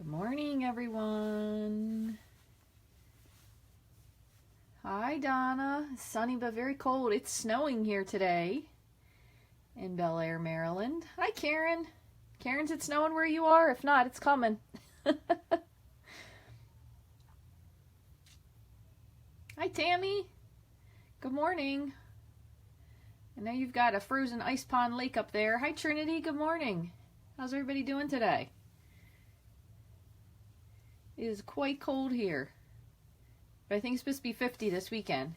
Good morning, everyone. Hi, Donna. It's sunny but very cold. It's snowing here today in Bel Air, Maryland. Hi, Karen. Karen's it snowing where you are? If not, it's coming. Hi, Tammy. Good morning. I know you've got a frozen ice pond lake up there. Hi, Trinity. Good morning. How's everybody doing today? It is quite cold here. But I think it's supposed to be 50 this weekend.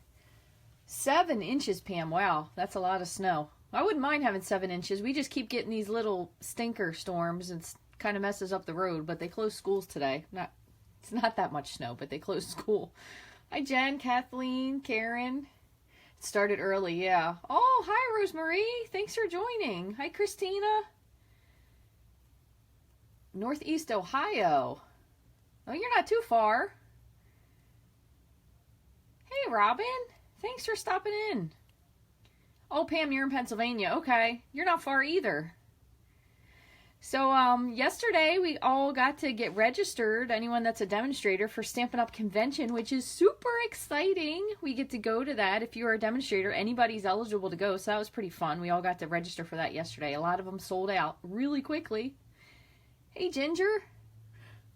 7 inches, Pam. Wow, that's a lot of snow. I wouldn't mind having 7 inches. We just keep getting these little stinker storms and it kind of messes up the road. But they closed schools today. It's not that much snow, but they closed school. Hi, Jen, Kathleen, Karen. It started early, yeah. Oh, hi, Rosemary. Thanks for joining. Hi, Christina. Northeast Ohio. Oh, you're not too far. Hey, Robin. Thanks for stopping in. Oh, Pam, you're in Pennsylvania. Okay. You're not far either. So, yesterday we all got to get registered, anyone that's a demonstrator, for Stampin' Up! Convention, which is super exciting. We get to go to that. If you're a demonstrator, anybody's eligible to go, so that was pretty fun. We all got to register for that yesterday. A lot of them sold out really quickly. Hey, Ginger.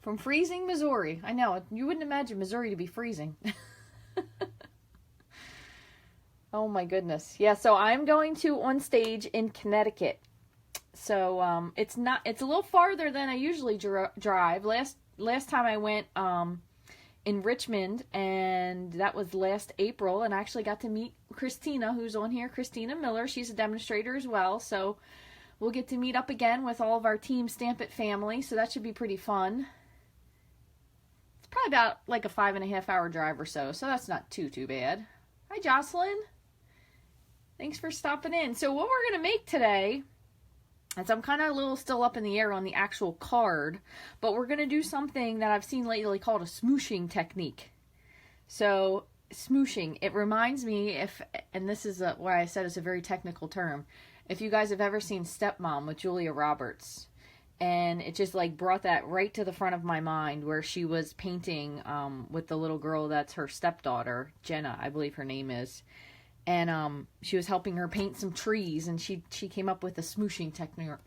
From freezing Missouri. I know, you wouldn't imagine Missouri to be freezing. Oh my goodness. Yeah, so I'm going to on stage in Connecticut. So it's a little farther than I usually drive. Last time I went in Richmond, and that was last April, and I actually got to meet Christina, who's on here, Christina Miller. She's a demonstrator as well, so we'll get to meet up again with all of our Team Stamp It family, so that should be pretty fun. Probably about like a 5.5 hour drive or so that's not too bad. Hi, Jocelyn. Thanks for stopping in. So what we're going to make today, as I'm kind of a little still up in the air on the actual card, but we're going to do something that I've seen lately called a smooshing technique. So smooshing, it reminds me, and this is why I said it's a very technical term, if you guys have ever seen Stepmom with Julia Roberts. And it just like brought that right to the front of my mind, where she was painting with the little girl that's her stepdaughter, Jenna, I believe her name is. And she was helping her paint some trees, and she came up with a smooshing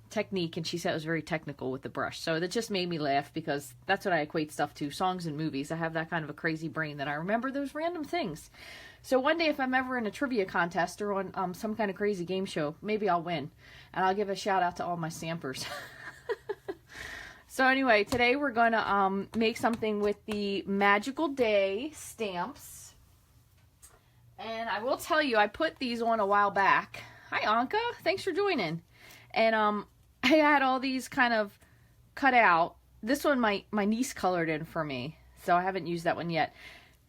technique, and she said it was very technical with the brush. So that just made me laugh, because that's what I equate stuff to, songs and movies. I have that kind of a crazy brain that I remember those random things. So one day, if I'm ever in a trivia contest or on some kind of crazy game show, maybe I'll win. And I'll give a shout out to all my stampers. So anyway, today we're going to make something with the Magical Day stamps. And I will tell you, I put these on a while back. Hi, Anka. Thanks for joining. And I had all these kind of cut out. This one my niece colored in for me, so I haven't used that one yet.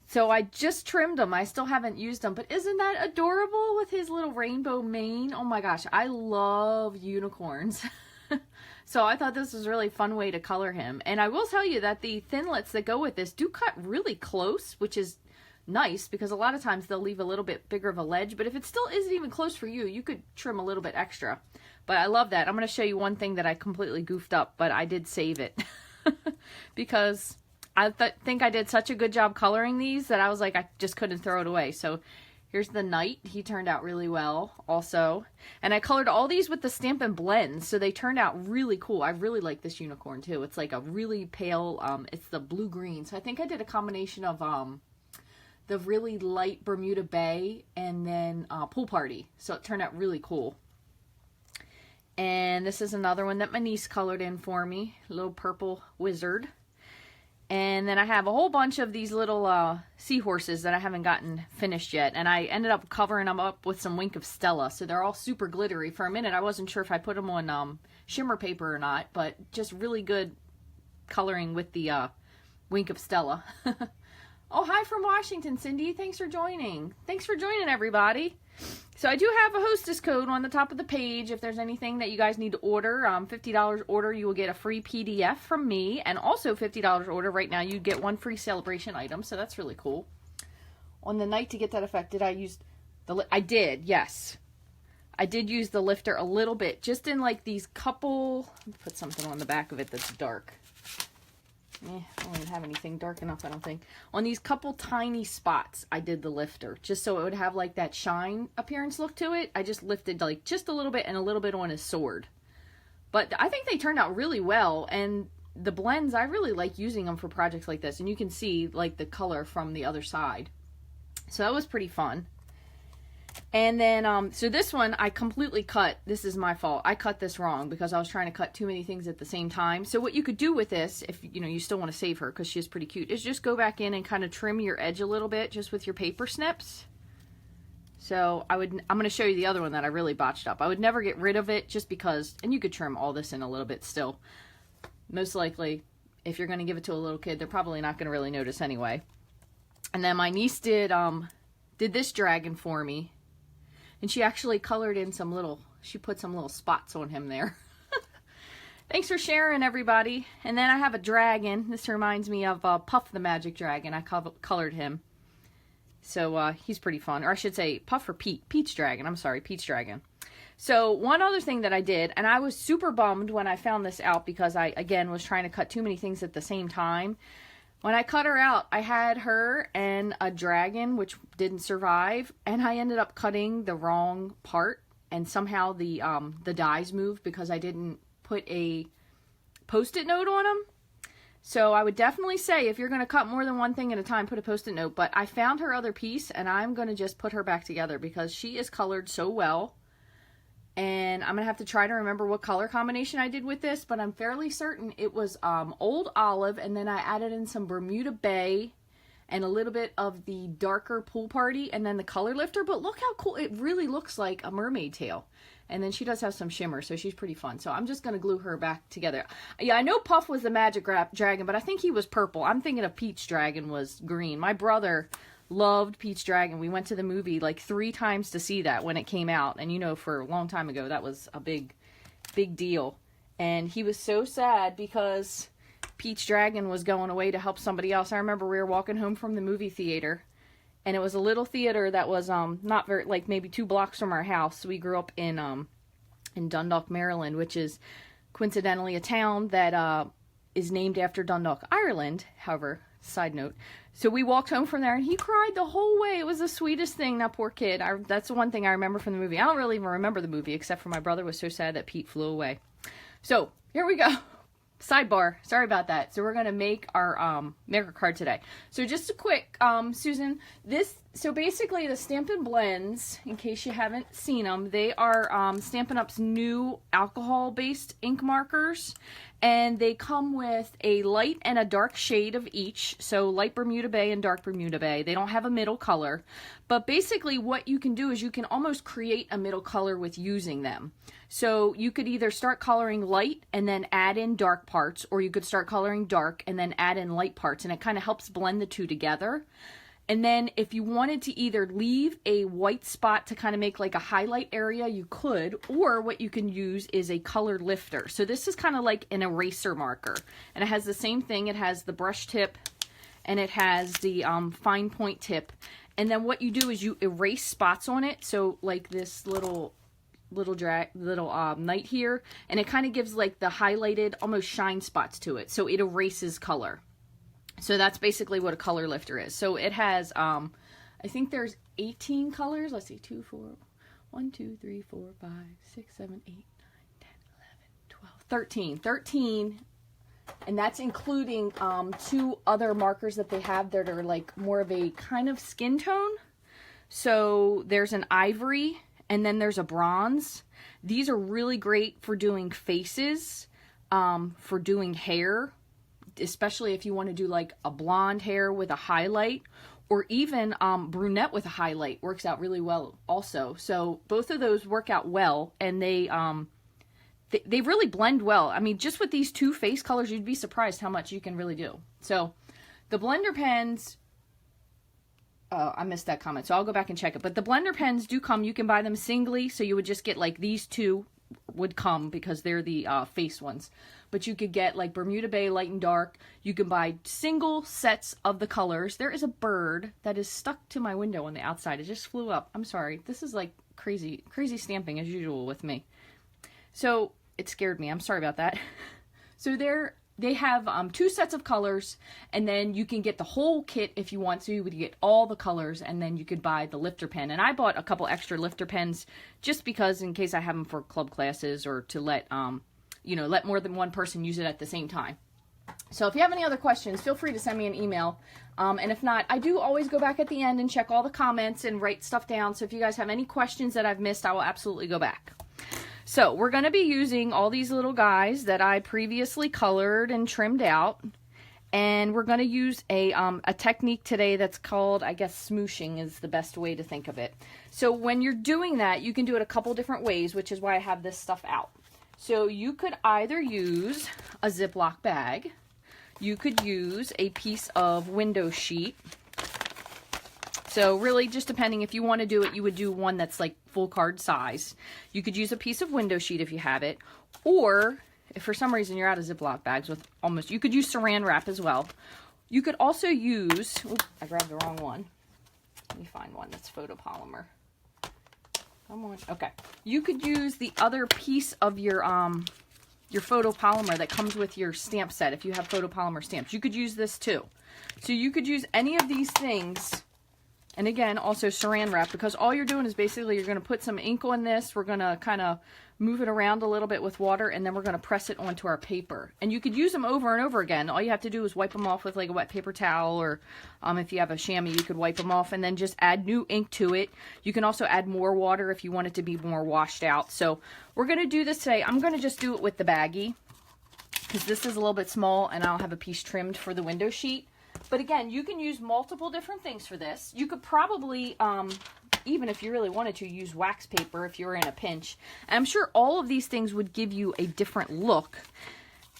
So I just trimmed them. I still haven't used them. But isn't that adorable with his little rainbow mane? Oh my gosh, I love unicorns. So I thought this was a really fun way to color him. And I will tell you that the thinlits that go with this do cut really close, which is nice, because a lot of times they'll leave a little bit bigger of a ledge. But if it still isn't even close for you, you could trim a little bit extra. But I love that. I'm going to show you one thing that I completely goofed up, but I did save it. Because I think I did such a good job coloring these that I was like, I just couldn't throw it away. So here's the knight. He turned out really well also. And I colored all these with the Stampin' Blends, so they turned out really cool. I really like this unicorn too. It's like a really pale, it's the blue-green. So I think I did a combination of the really light Bermuda Bay and then Pool Party. So it turned out really cool. And this is another one that my niece colored in for me. A little purple wizard. And then I have a whole bunch of these little seahorses that I haven't gotten finished yet. And I ended up covering them up with some Wink of Stella. So they're all super glittery. For a minute, I wasn't sure if I put them on shimmer paper or not. But just really good coloring with the Wink of Stella. Oh, hi from Washington, Cindy. Thanks for joining. Thanks for joining, everybody. So I do have a hostess code on the top of the page. If there's anything that you guys need to order, $50 order, you will get a free PDF from me. And also $50 order right now, you get one free celebration item. So that's really cool. On the night to get that effect, did I use the... I did, yes. I did use the lifter a little bit. Just in like these couple... Let me put something on the back of it that's dark. I don't even have anything dark enough, I don't think. On these couple tiny spots, I did the lifter, just so it would have like that shine appearance look to it. I just lifted like just a little bit and a little bit on his sword. But I think they turned out really well, and the blends, I really like using them for projects like this, and you can see like the color from the other side. So that was pretty fun. And then, so this one I completely cut. This is my fault. I cut this wrong because I was trying to cut too many things at the same time. So what you could do with this, if you know you still want to save her because she is pretty cute, is just go back in and kind of trim your edge a little bit just with your paper snips. So I'm going to show you the other one that I really botched up. I would never get rid of it just because, and you could trim all this in a little bit still. Most likely, if you're going to give it to a little kid, they're probably not going to really notice anyway. And then my niece did this dragon for me. And she actually colored in she put some little spots on him there. Thanks for sharing, everybody. And then I have a dragon. This reminds me of Puff the Magic Dragon. I colored him. So he's pretty fun. Or I should say Puff or Pete. Pete's Dragon. I'm sorry, Pete's Dragon. So one other thing that I did, and I was super bummed when I found this out because I, again, was trying to cut too many things at the same time. When I cut her out, I had her and a dragon, which didn't survive, and I ended up cutting the wrong part, and somehow the dies moved because I didn't put a Post-it note on them. So I would definitely say if you're going to cut more than one thing at a time, put a Post-it note, but I found her other piece, and I'm going to just put her back together because she is colored so well. And I'm going to have to try to remember what color combination I did with this, but I'm fairly certain it was Old Olive, and then I added in some Bermuda Bay and a little bit of the darker Pool Party, and then the color lifter. But look how cool. It really looks like a mermaid tail. And then she does have some shimmer, so she's pretty fun. So I'm just going to glue her back together. Yeah, I know Puff was the magic dragon, but I think he was purple. I'm thinking of Pete's Dragon was green. My brother loved Pete's Dragon. We went to the movie like 3 times to see that when it came out. And you know, for a long time ago, that was a big deal. And he was so sad because Pete's Dragon was going away to help somebody else. I remember we were walking home from the movie theater, and it was a little theater that was not very, like maybe 2 blocks from our house. We grew up in Dundalk, Maryland, which is coincidentally a town that is named after Dundalk, Ireland. However, side note. So we walked home from there, and he cried the whole way. It was the sweetest thing, that poor kid. That's the one thing I remember from the movie. I don't really even remember the movie, except for my brother was so sad that Pete flew away. So, here we go. Sidebar. Sorry about that. So we're going to make our maker card today. So just a quick, Susan, so basically the Stampin' Blends, in case you haven't seen them, they are Stampin' Up's new alcohol-based ink markers. And they come with a light and a dark shade of each. So light Bermuda Bay and dark Bermuda Bay. They don't have a middle color. But basically what you can do is you can almost create a middle color with using them. So you could either start coloring light and then add in dark parts, or you could start coloring dark and then add in light parts. And it kind of helps blend the two together. And then if you wanted to either leave a white spot to kind of make like a highlight area, you could, or what you can use is a color lifter. So this is kind of like an eraser marker, and it has the same thing. It has the brush tip and it has the fine point tip. And then what you do is you erase spots on it. So like this little knight here, and it kind of gives like the highlighted almost shine spots to it. So it erases color. So that's basically what a color lifter is. So it has, I think there's 18 colors. Let's see, 2, 4, 1, 2, 3, 4, 5, 6, 7, 8, 9, 10, 11, 12, 13. 13, and that's including 2 other markers that they have that are like more of a kind of skin tone. So there's an ivory, and then there's a bronze. These are really great for doing faces, for doing hair, especially if you want to do like a blonde hair with a highlight, or even brunette with a highlight works out really well also. So both of those work out well, and they really blend well. I mean, just with these 2 face colors, you'd be surprised how much you can really do. So the blender pens, I missed that comment, so I'll go back and check it. But the blender pens do come. You can buy them singly, so you would just get like these 2 would come because they're the face ones. But you could get like Bermuda Bay light and dark. You can buy single sets of the colors. There is a bird that is stuck to my window on the outside. It just flew up. I'm sorry. This is like crazy stamping as usual with me. So it scared me. I'm sorry about that. So they have 2 sets of colors, and then you can get the whole kit if you want to. You would get all the colors, and then you could buy the lifter pen. And I bought a couple extra lifter pens just because, in case I have them for club classes or to let let more than one person use it at the same time. So if you have any other questions, feel free to send me an email. And if not, I do always go back at the end and check all the comments and write stuff down. So if you guys have any questions that I've missed, I will absolutely go back. So we're going to be using all these little guys that I previously colored and trimmed out. And we're going to use a technique today that's called, I guess, smooshing is the best way to think of it. So when you're doing that, you can do it a couple different ways, which is why I have this stuff out. So you could either use a Ziploc bag. You could use a piece of window sheet. So really, just depending if you want to do it, you would do one that's like full card size. You could use a piece of window sheet if you have it. Or if for some reason you're out of Ziploc bags with you could use saran wrap as well. You could also use, oops, I grabbed the wrong one. Let me find one that's photopolymer. Come on. Okay. You could use the other piece of your photopolymer that comes with your stamp set if you have photopolymer stamps. You could use this too. So you could use any of these things. And again, also saran wrap, because all you're doing is basically you're going to put some ink on this. We're going to kind of move it around a little bit with water, and then we're going to press it onto our paper. And you could use them over and over again. All you have to do is wipe them off with like a wet paper towel, or if you have a chamois, you could wipe them off and then just add new ink to it. You can also add more water if you want it to be more washed out. So we're going to do this today. I'm going to just do it with the baggie because this is a little bit small, and I'll have a piece trimmed for the window sheet. But again, you can use multiple different things for this. You could probably, even if you really wanted to, use wax paper if you were in a pinch. And I'm sure all of these things would give you a different look.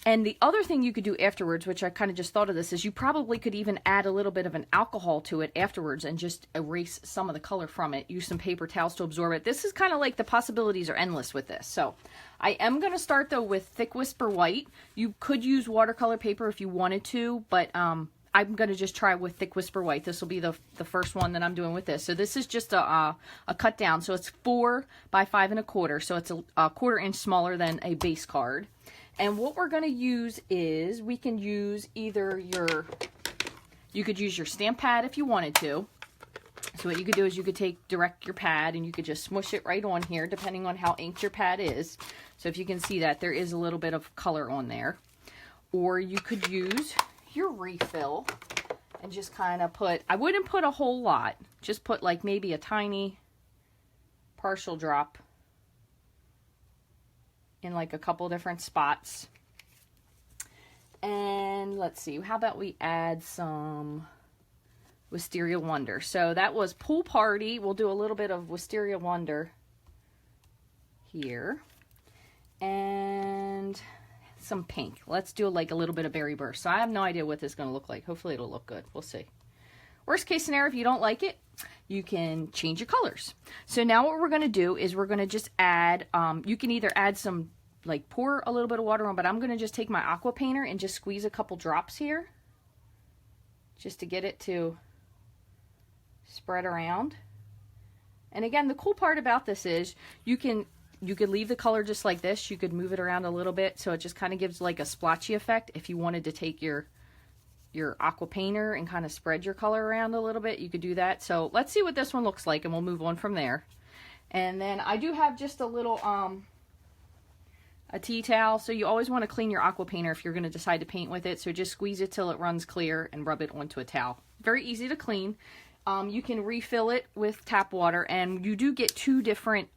And the other thing you could do afterwards, which I kind of just thought of this, is you probably could even add a little bit of an alcohol to it afterwards and just erase some of the color from it. Use some paper towels to absorb it. This is kind of like the possibilities are endless with this. So I am going to start though with Thick Whisper White. You could use watercolor paper if you wanted to, but I'm going to just try with Thick Whisper White. This will be the first one that I'm doing with this. So this is just a cut down. So it's 4 by 5 1/4. So it's a 1/4 inch smaller than a base card. And what we're going to use is, we can use either you could use your stamp pad if you wanted to. So what you could do is you could direct your pad and you could just smush it right on here, depending on how inked your pad is. So if you can see that, there is a little bit of color on there. Or you could use your refill and just kind of I wouldn't put a whole lot, just put like maybe a tiny partial drop in like a couple different spots. And let's see, how about we add some Wisteria Wonder. So that was Pool Party. We'll do a little bit of Wisteria Wonder here. And some pink. Let's do like a little bit of Berry Burst. So I have no idea what this is going to look like. Hopefully it'll look good. We'll see. Worst case scenario, if you don't like it, you can change your colors. So now what we're going to do is we're going to just add, you can either add some, like pour a little bit of water on, but I'm going to just take my aqua painter and just squeeze a couple drops here just to get it to spread around. And again, the cool part about this is you could leave the color just like this. You could move it around a little bit so it just kind of gives like a splotchy effect. If you wanted to take your aqua painter and kind of spread your color around a little bit, you could do that. So let's see what this one looks like and we'll move on from there. And then I do have just a little a tea towel. So you always want to clean your aqua painter if you're going to decide to paint with it. So just squeeze it till it runs clear and rub it onto a towel. Very easy to clean. You can refill it with tap water, and you do get 2 different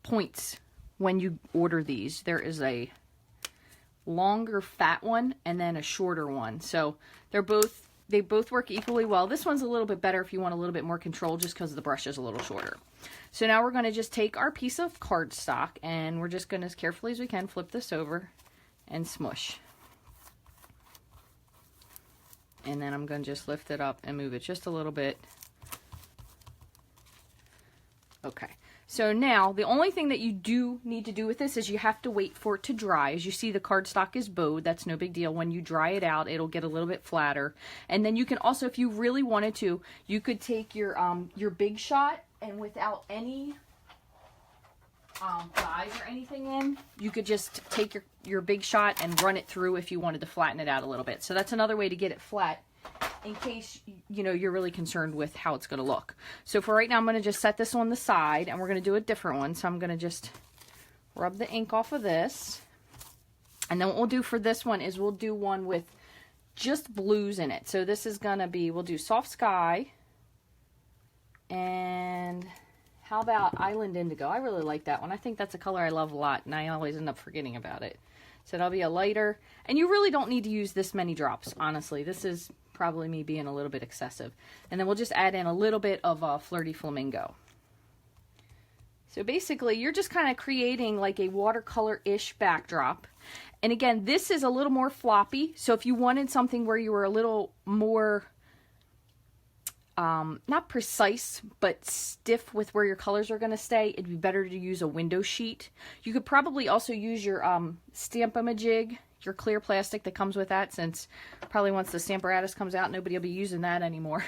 points when you order these. There is a longer fat one and then a shorter one. So they both work equally well. This one's a little bit better if you want a little bit more control, just because the brush is a little shorter. So now we're going to just take our piece of cardstock and we're just going to, as carefully as we can, flip this over and smush. And then I'm going to just lift it up and move it just a little bit. Okay. So now, the only thing that you do need to do with this is you have to wait for it to dry. As you see, the cardstock is bowed. That's no big deal. When you dry it out, it'll get a little bit flatter. And then you can also, if you really wanted to, you could take your Big Shot and without any dyes or anything in, you could just take your Big Shot and run it through if you wanted to flatten it out a little bit. So that's another way to get it flat in case, you know, you're really concerned with how it's going to look. So for right now, I'm going to just set this on the side, and we're going to do a different one. So I'm going to just rub the ink off of this. And then what we'll do for this one is we'll do one with just blues in it. So this is going to be, we'll do Soft Sky, and how about Island Indigo? I really like that one. I think that's a color I love a lot, and I always end up forgetting about it. So that'll be a lighter, and you really don't need to use this many drops, honestly. This is probably me being a little bit excessive. And then we'll just add in a little bit of Flirty Flamingo. So basically, you're just kind of creating like a watercolor-ish backdrop. And again, this is a little more floppy. So if you wanted something where you were a little more, not precise, but stiff with where your colors are going to stay, it'd be better to use a window sheet. You could probably also use your Stampin' Up jig, your clear plastic that comes with that, since probably once the Stamparatus comes out, nobody will be using that anymore.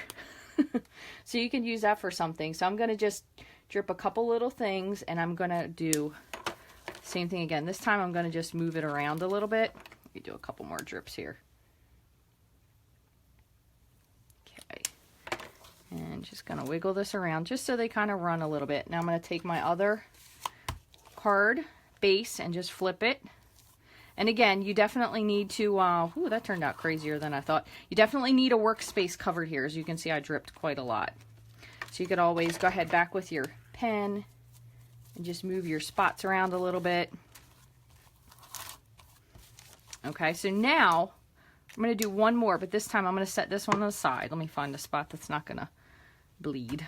So you can use that for something. So I'm going to just drip a couple little things, and I'm going to do same thing again. This time I'm going to just move it around a little bit. Let me do a couple more drips here. Okay. And just going to wiggle this around just so they kind of run a little bit. Now I'm going to take my other card base and just flip it. And again, you definitely need to, ooh, that turned out crazier than I thought. You definitely need a workspace covered here. As you can see, I dripped quite a lot. So you could always go ahead back with your pen and just move your spots around a little bit. Okay, so now I'm going to do one more, but this time I'm going to set this one on the side. Let me find a spot that's not going to bleed.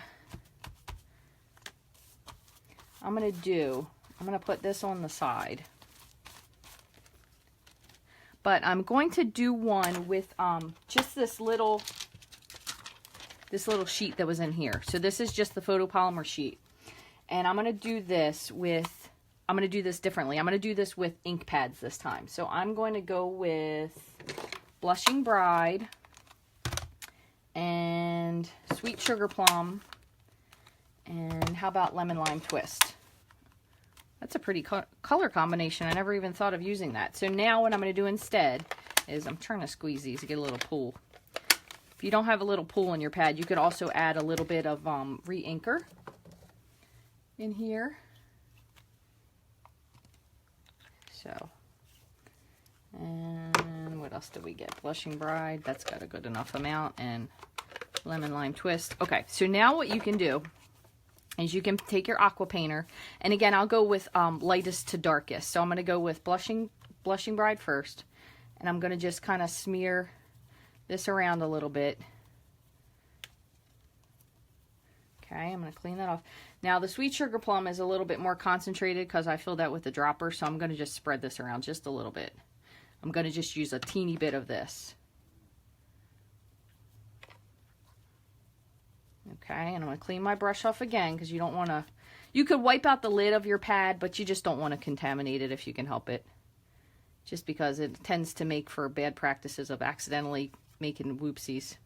I'm going to put this on the side. But I'm going to do one with just this little sheet that was in here. So this is just the photopolymer sheet. And I'm going to do this with, I'm going to do this differently. I'm going to do this with ink pads this time. So I'm going to go with Blushing Bride and Sweet Sugar Plum, and how about Lemon Lime Twist? That's a pretty color combination. I never even thought of using that. So now what I'm going to do instead is, I'm trying to squeeze these to get a little pull. If you don't have a little pull in your pad, you could also add a little bit of re-inker in here. So, and what else did we get? Blushing Bride, that's got a good enough amount, and Lemon Lime Twist. Okay, so now what you can do is you can take your aqua painter, and again, I'll go with lightest to darkest. So I'm going to go with Blushing Bride first, and I'm going to just kind of smear this around a little bit. Okay, I'm going to clean that off. Now the Sweet Sugar Plum is a little bit more concentrated because I filled that with the dropper, so I'm going to just spread this around just a little bit. I'm going to just use a teeny bit of this. Okay, and I'm going to clean my brush off again because you don't want to, you could wipe out the lid of your pad, but you just don't want to contaminate it if you can help it. Just because it tends to make for bad practices of accidentally making whoopsies.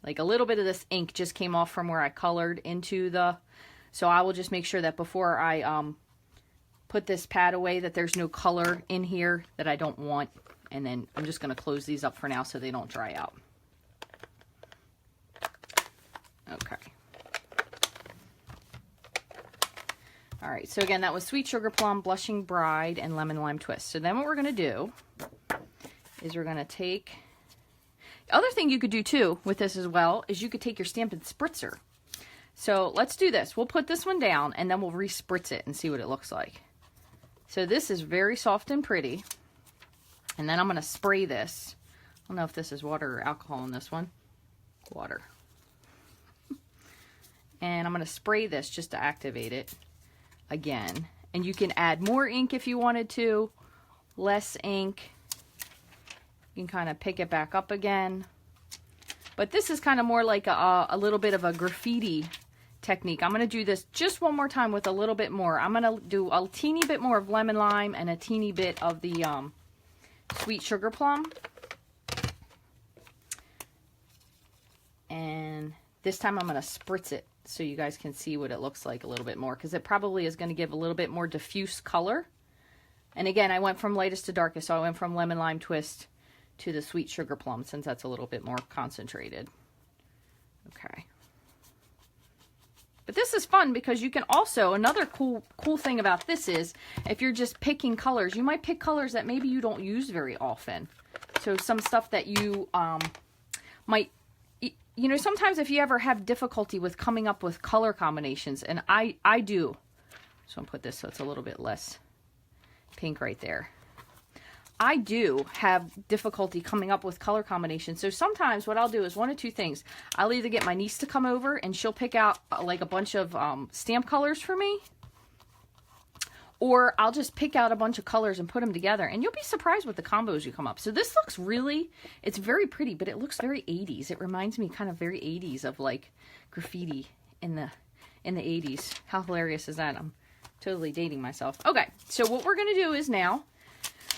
Like a little bit of this ink just came off from where I colored into the, so I will just make sure that before I put this pad away that there's no color in here that I don't want. And then I'm just going to close these up for now so they don't dry out. Okay. All right, so again, that was Sweet Sugar Plum, Blushing Bride, and Lemon Lime Twist. So then what we're going to do is we're going to take, the other thing you could do too with this as well is you could take your Stampin' Spritzer. So let's do this. We'll put this one down and then we'll re-spritz it and see what it looks like. So this is very soft and pretty. And then I'm going to spray this. I don't know if this is water or alcohol in this one. Water. And I'm going to spray this just to activate it again. And you can add more ink if you wanted to, less ink. You can kind of pick it back up again. But this is kind of more like a little bit of a graffiti technique. I'm going to do this just one more time with a little bit more. I'm going to do a teeny bit more of Lemon Lime and a teeny bit of the Sweet Sugar Plum. And This time I'm going to spritz it so you guys can see what it looks like a little bit more, because it probably is going to give a little bit more diffuse color. And again, I went from lightest to darkest, so I went from lemon lime twist to the sweet sugar plum, since that's a little bit more concentrated. Okay. But this is fun because you can also, another cool thing about this is, if you're just picking colors, you might pick colors that maybe you don't use very often. So some stuff that you might, you know, sometimes if you ever have difficulty with coming up with color combinations, and I do. So I'm going to put this so it's a little bit less pink right there. I do have difficulty coming up with color combinations. So sometimes what I'll do is one of two things. I'll either get my niece to come over and she'll pick out like a bunch of stamp colors for me. Or I'll just pick out a bunch of colors and put them together. And you'll be surprised with the combos you come up. So this looks really, it's very pretty, but it looks very 80s. It reminds me kind of very 80s of like graffiti in the 80s. How hilarious is that? I'm totally dating myself. Okay, so what we're going to do is now,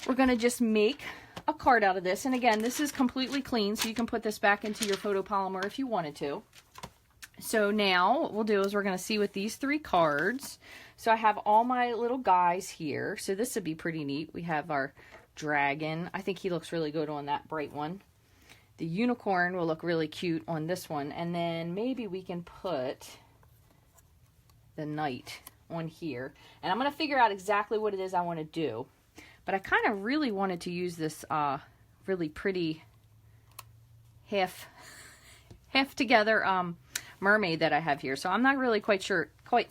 we're going to just make a card out of this. And again, this is completely clean, so you can put this back into your photopolymer if you wanted to. So now what we'll do is we're going to see with these 3 cards. So I have all my little guys here. So this would be pretty neat. We have our dragon. I think he looks really good on that bright one. The unicorn will look really cute on this one. And then maybe we can put the knight on here. And I'm going to figure out exactly what it is I want to do. But I kind of really wanted to use this really pretty half together mermaid that I have here. So I'm not really quite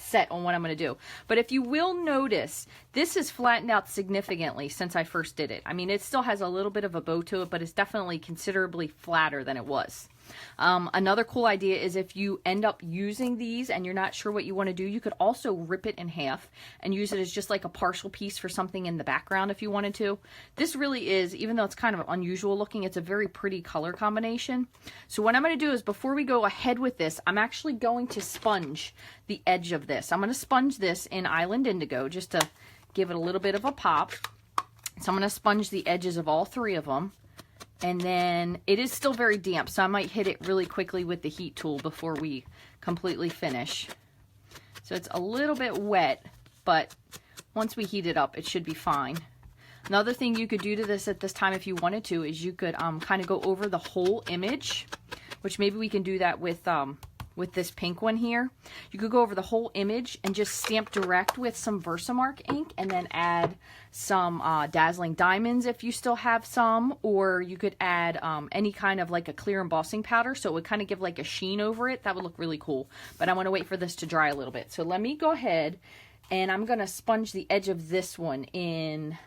set on what I'm going to do. But if you will notice, this is flattened out significantly since I first did it. I mean, it still has a little bit of a bow to it, but it's definitely considerably flatter than it was. Another cool idea is if you end up using these and you're not sure what you want to do, you could also rip it in half and use it as just like a partial piece for something in the background if you wanted to. This really is, even though it's kind of unusual looking, it's a very pretty color combination. So what I'm going to do is, before we go ahead with this, I'm actually going to sponge the edge of this. I'm going to sponge this in Island Indigo just to give it a little bit of a pop. So I'm going to sponge the edges of all 3 of them. And then it is still very damp, so I might hit it really quickly with the heat tool before we completely finish. So it's a little bit wet, but once we heat it up, it should be fine. Another thing you could do to this at this time if you wanted to is you could kind of go over the whole image, which maybe we can do that with this pink one here. You could go over the whole image and just stamp direct with some Versamark ink and then add some Dazzling Diamonds if you still have some, or you could add any kind of like a clear embossing powder, so it would kind of give like a sheen over it. That would look really cool, but I want to wait for this to dry a little bit. So let me go ahead and I'm going to sponge the edge of this one in,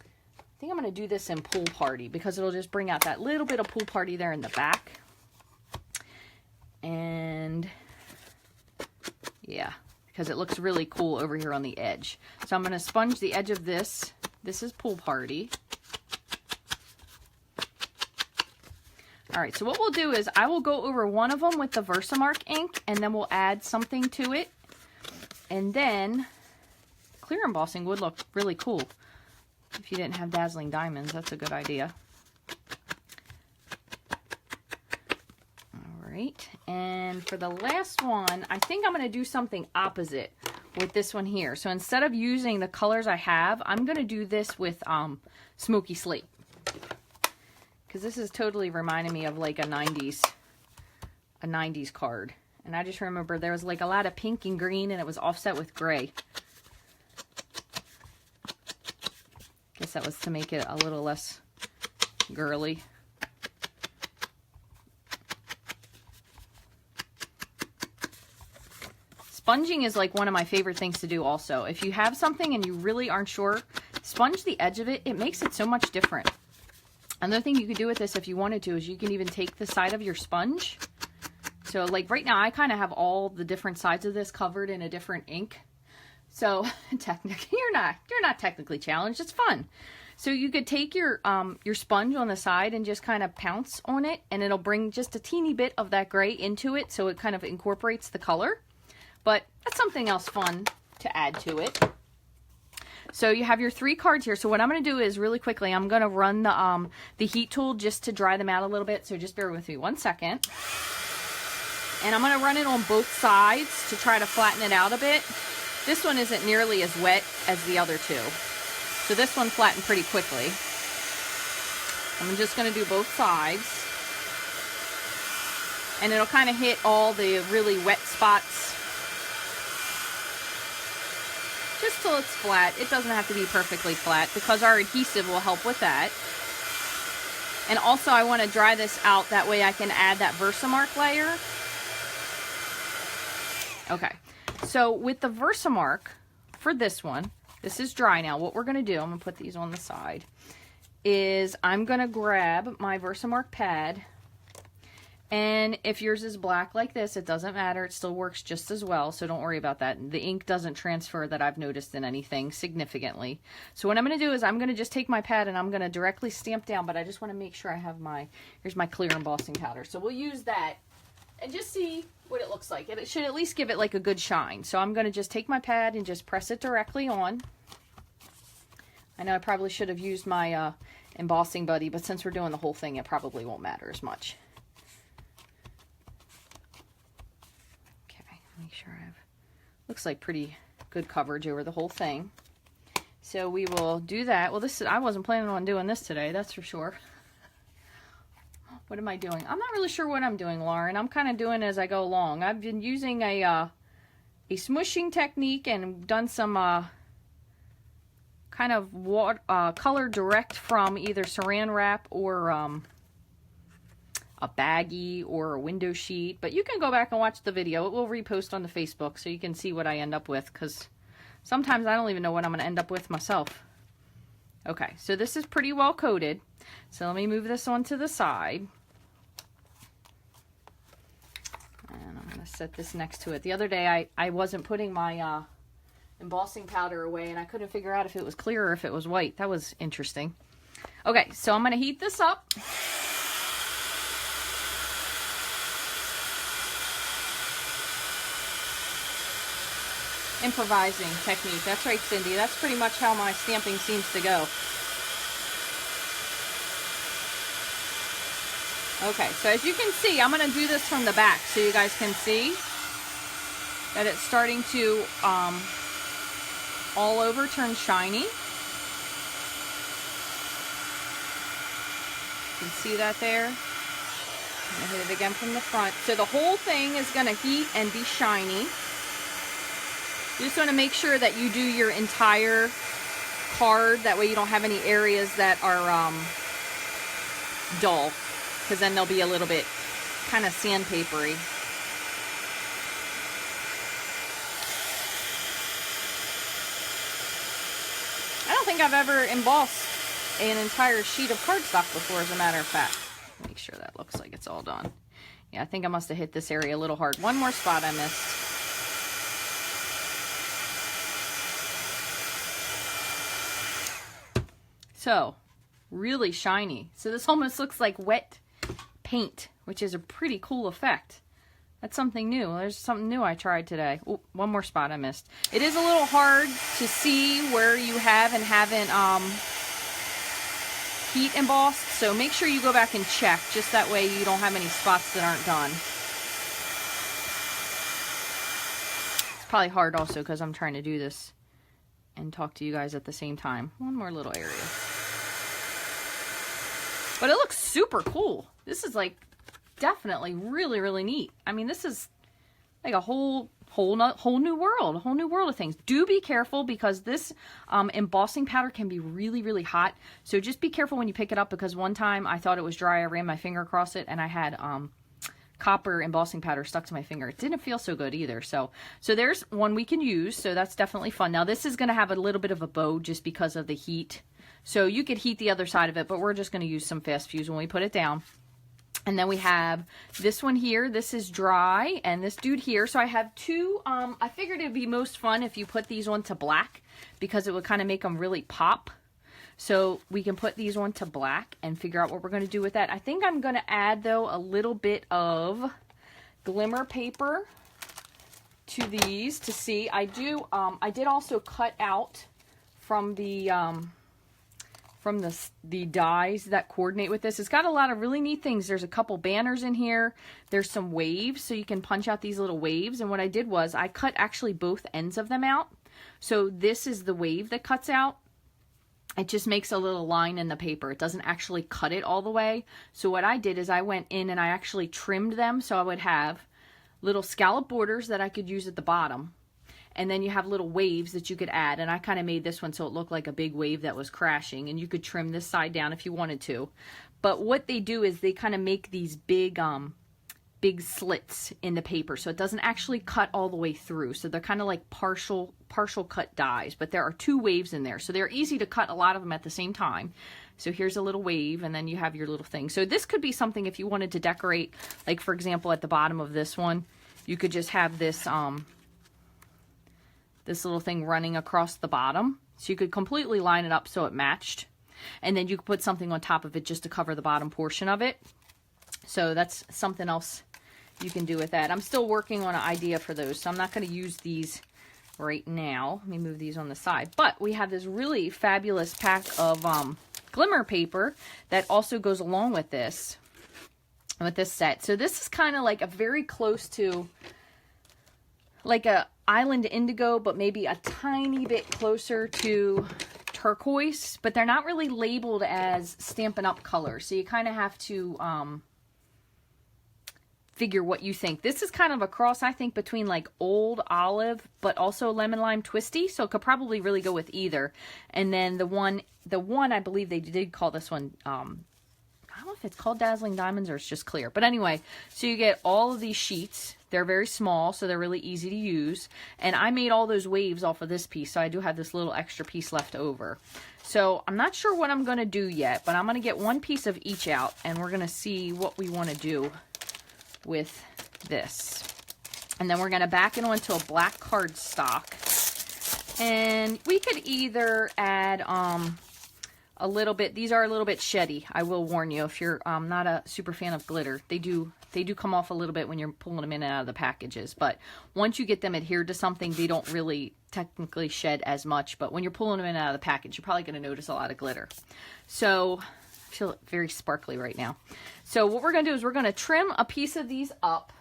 I think I'm going to do this in Pool Party because it'll just bring out that little bit of Pool Party there in the back. And yeah, because it looks really cool over here on the edge. So I'm going to sponge the edge of this. This is Pool Party. All right, so what we'll do is I will go over one of them with the Versamark ink, and then we'll add something to it. And then clear embossing would look really cool. If you didn't have Dazzling Diamonds, that's a good idea. Right, and for the last one, I think I'm going to do something opposite with this one here. So instead of using the colors I have, I'm going to do this with Smoky Slate. Because this is totally reminding me of like a 90s card. And I just remember there was like a lot of pink and green and it was offset with gray. Guess that was to make it a little less girly. Sponging is like one of my favorite things to do also. If you have something and you really aren't sure, sponge the edge of it. It makes it so much different. Another thing you could do with this if you wanted to is you can even take the side of your sponge. So like right now I kind of have all the different sides of this covered in a different ink. So technically you're not technically challenged. It's fun. So you could take your sponge on the side and just kind of pounce on it, and it'll bring just a teeny bit of that gray into it so it kind of incorporates the color. But that's something else fun to add to it. So you have your 3 cards here. So what I'm going to do is really quickly, I'm going to run the heat tool just to dry them out a little bit. So just bear with me 1 second. And I'm going to run it on both sides to try to flatten it out a bit. This one isn't nearly as wet as the other two. So this one flattened pretty quickly. I'm just going to do both sides. And it'll kind of hit all the really wet spots. Just till it's flat. It doesn't have to be perfectly flat because our adhesive will help with that. And also I want to dry this out, that way I can add that Versamark layer. Okay, so with the Versamark for this one, this is dry now. What we're going to do, I'm going to put these on the side, is I'm going to grab my Versamark pad. And if yours is black like this, it doesn't matter. It still works just as well, so don't worry about that. The ink doesn't transfer that I've noticed in anything significantly. So what I'm going to do is I'm going to just take my pad and I'm going to directly stamp down, but I just want to make sure I have my, here's my clear embossing powder. So we'll use that and just see what it looks like. And it should at least give it like a good shine. So I'm going to just take my pad and just press it directly on. I know I probably should have used my embossing buddy, but since we're doing the whole thing, it probably won't matter as much. Make sure I have, looks like pretty good coverage over the whole thing. So we will do that. Well, this is, I wasn't planning on doing this today, that's for sure. What am I doing? I'm not really sure what I'm doing, Lauren. I'm kind of doing as I go along. I've been using a smooshing technique and done some kind of color direct from either saran wrap or a baggie or a window sheet, but you can go back and watch the video. It will repost on the Facebook so you can see what I end up with, because sometimes I don't even know what I'm going to end up with myself. Okay, so this is pretty well coated. So let me move this on to the side. And I'm going to set this next to it. The other day I wasn't putting my embossing powder away, and I couldn't figure out if it was clear or if it was white. That was interesting. Okay, so I'm going to heat this up. Improvising technique. That's right, Cindy. That's pretty much how my stamping seems to go. Okay, so as you can see, I'm going to do this from the back so you guys can see that it's starting to all over turn shiny. You can see that there. I'm going to hit it again from the front. So the whole thing is going to heat and be shiny. You just want to make sure that you do your entire card. That way you don't have any areas that are dull, because then they'll be a little bit kind of sandpapery. I don't think I've ever embossed an entire sheet of cardstock before, as a matter of fact. Make sure that looks like it's all done. Yeah, I think I must have hit this area a little hard. One more spot I missed. So, really shiny. So this almost looks like wet paint, which is a pretty cool effect. That's something new. There's something new I tried today. Oh, one more spot I missed. It is a little hard to see where you have and haven't heat embossed, so make sure you go back and check, just that way you don't have any spots that aren't done. It's probably hard also because I'm trying to do this and talk to you guys at the same time. One more little area. But it looks super cool. This is like definitely really, really neat. I mean, this is like a whole new world, a whole new world of things. Do be careful because this embossing powder can be really, really hot. So just be careful when you pick it up, because one time I thought it was dry. I ran my finger across it and I had copper embossing powder stuck to my finger. It didn't feel so good either. So there's one we can use. So that's definitely fun. Now this is going to have a little bit of a bow just because of the heat. So you could heat the other side of it, but we're just going to use some fast fuse when we put it down. And then we have this one here. This is dry, and this dude here. So I have two. I figured it would be most fun if you put these on to black, because it would kind of make them really pop. So we can put these on to black and figure out what we're going to do with that. I think I'm going to add, though, a little bit of glimmer paper to these to see. I did also cut out from the from the dies that coordinate with this. It's got a lot of really neat things. There's a couple banners in here. There's some waves, so you can punch out these little waves. And what I did was I cut actually both ends of them out. So this is the wave that cuts out. It just makes a little line in the paper. It doesn't actually cut it all the way. So what I did is I went in and I actually trimmed them so I would have little scallop borders that I could use at the bottom. And then you have little waves that you could add. And I kind of made this one so it looked like a big wave that was crashing. And you could trim this side down if you wanted to. But what they do is they kind of make these big slits in the paper. So it doesn't actually cut all the way through. So they're kind of like partial cut dies. But there are two waves in there. So they're easy to cut, a lot of them at the same time. So here's a little wave, and then you have your little thing. So this could be something if you wanted to decorate, like for example at the bottom of this one, you could just have this this little thing running across the bottom. So you could completely line it up so it matched. And then you could put something on top of it just to cover the bottom portion of it. So that's something else you can do with that. I'm still working on an idea for those, so I'm not going to use these right now. Let me move these on the side. But we have this really fabulous pack of glimmer paper that also goes along with this set. So this is kind of like a very close to like a island indigo, but maybe a tiny bit closer to turquoise, but they're not really labeled as Stampin' Up colors. So you kind of have to figure what you think. This is kind of a cross, I think, between like old olive, but also lemon lime twisty. So it could probably really go with either. And then the one I believe they did call this one, I don't know if it's called Dazzling Diamonds or it's just clear. But anyway, so you get all of these sheets. They're very small, so they're really easy to use. And I made all those waves off of this piece, so I do have this little extra piece left over. So I'm not sure what I'm going to do yet, but I'm going to get one piece of each out, and we're going to see what we want to do with this. And then we're going to back it onto a black cardstock. And we could either add a little bit, these are a little bit sheddy, I will warn you, if you're not a super fan of glitter. They do come off a little bit when you're pulling them in and out of the packages, but once you get them adhered to something, they don't really technically shed as much, but when you're pulling them in and out of the package, you're probably going to notice a lot of glitter. So I feel very sparkly right now. So what we're going to do is we're going to trim a piece of these up.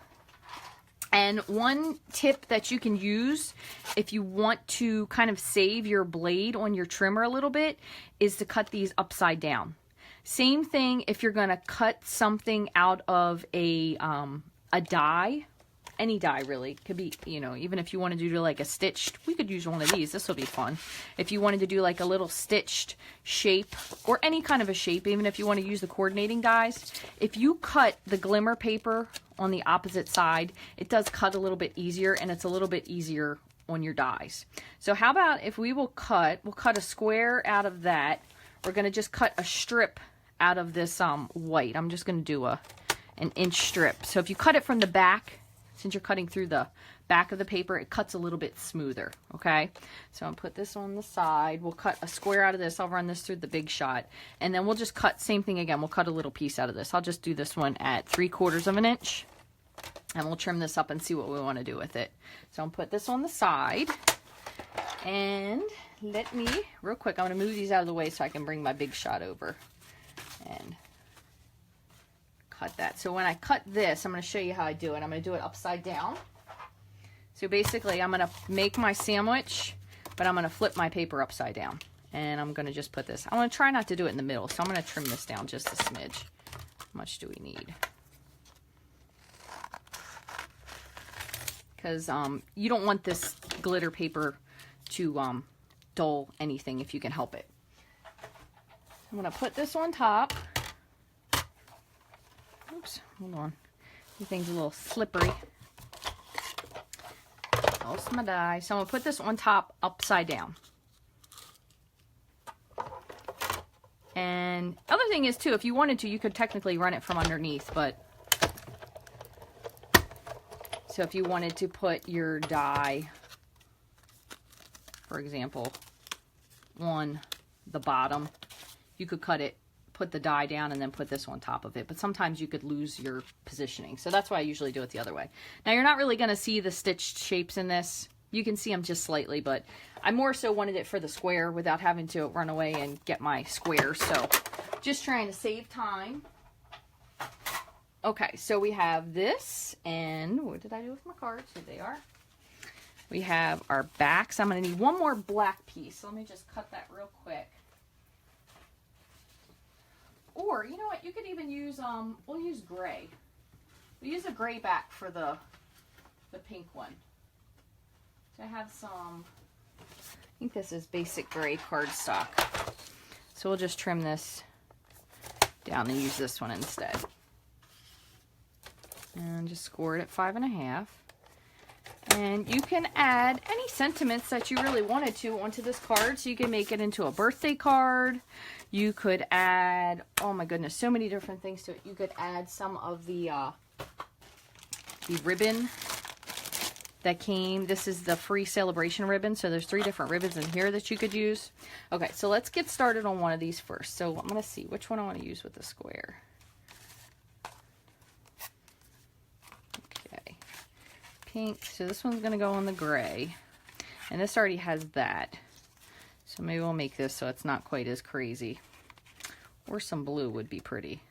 And one tip that you can use if you want to kind of save your blade on your trimmer a little bit is to cut these upside down. Same thing if you're going to cut something out of a die, any die really. Could be, you know, even if you wanted to do like a stitched, we could use one of these. This will be fun. If you wanted to do like a little stitched shape or any kind of a shape, even if you want to use the coordinating dies, if you cut the glimmer paper on the opposite side, it does cut a little bit easier, and it's a little bit easier on your dies. So how about if we'll cut a square out of that. We're going to just cut a strip out of this white. I'm just going to do an inch strip. So if you cut it from the back, since you're cutting through the back of the paper, it cuts a little bit smoother, okay? So I'll put this on the side. We'll cut a square out of this. I'll run this through the Big Shot, and then we'll just cut, same thing again, we'll cut a little piece out of this. I'll just do this one at 3/4 of an inch, and we'll trim this up and see what we want to do with it. So I'll put this on the side, and let me, real quick, I'm going to move these out of the way so I can bring my Big Shot over and cut that. So when I cut this, I'm going to show you how I do it. I'm going to do it upside down. So basically, I'm going to make my sandwich, but I'm going to flip my paper upside down. And I'm going to just put this. I'm going to try not to do it in the middle, so I'm going to trim this down just a smidge. How much do we need? Because you don't want this glitter paper to dull anything if you can help it. I'm going to put this on top. Oops, hold on. Everything's a little slippery. Lost my die. So I'm going to put this on top upside down. And other thing is too, if you wanted to, you could technically run it from underneath, but so if you wanted to put your die, for example, on the bottom, you could cut it, put the die down, and then put this on top of it. But sometimes you could lose your positioning. So that's why I usually do it the other way. Now you're not really going to see the stitched shapes in this. You can see them just slightly, but I more so wanted it for the square without having to run away and get my squares. So just trying to save time. Okay, so we have this, and what did I do with my cards? Here they are. We have our backs. I'm going to need one more black piece. So let me just cut that real quick. Or, you know what, you could even use, we'll use gray. We use a gray back for the pink one. So I have some, I think this is basic gray cardstock. So we'll just trim this down and use this one instead. And just score it at 5.5. And you can add any sentiments that you really wanted to onto this card. So you can make it into a birthday card. You could add, oh my goodness, so many different things to it. You could add some of the ribbon that came. This is the free celebration ribbon. So there's 3 different ribbons in here that you could use. Okay, so let's get started on one of these first. So I'm going to see which one I want to use with the square. Okay, pink. So this one's going to go on the gray. And this already has that. So maybe we'll make this so it's not quite as crazy. Or some blue would be pretty.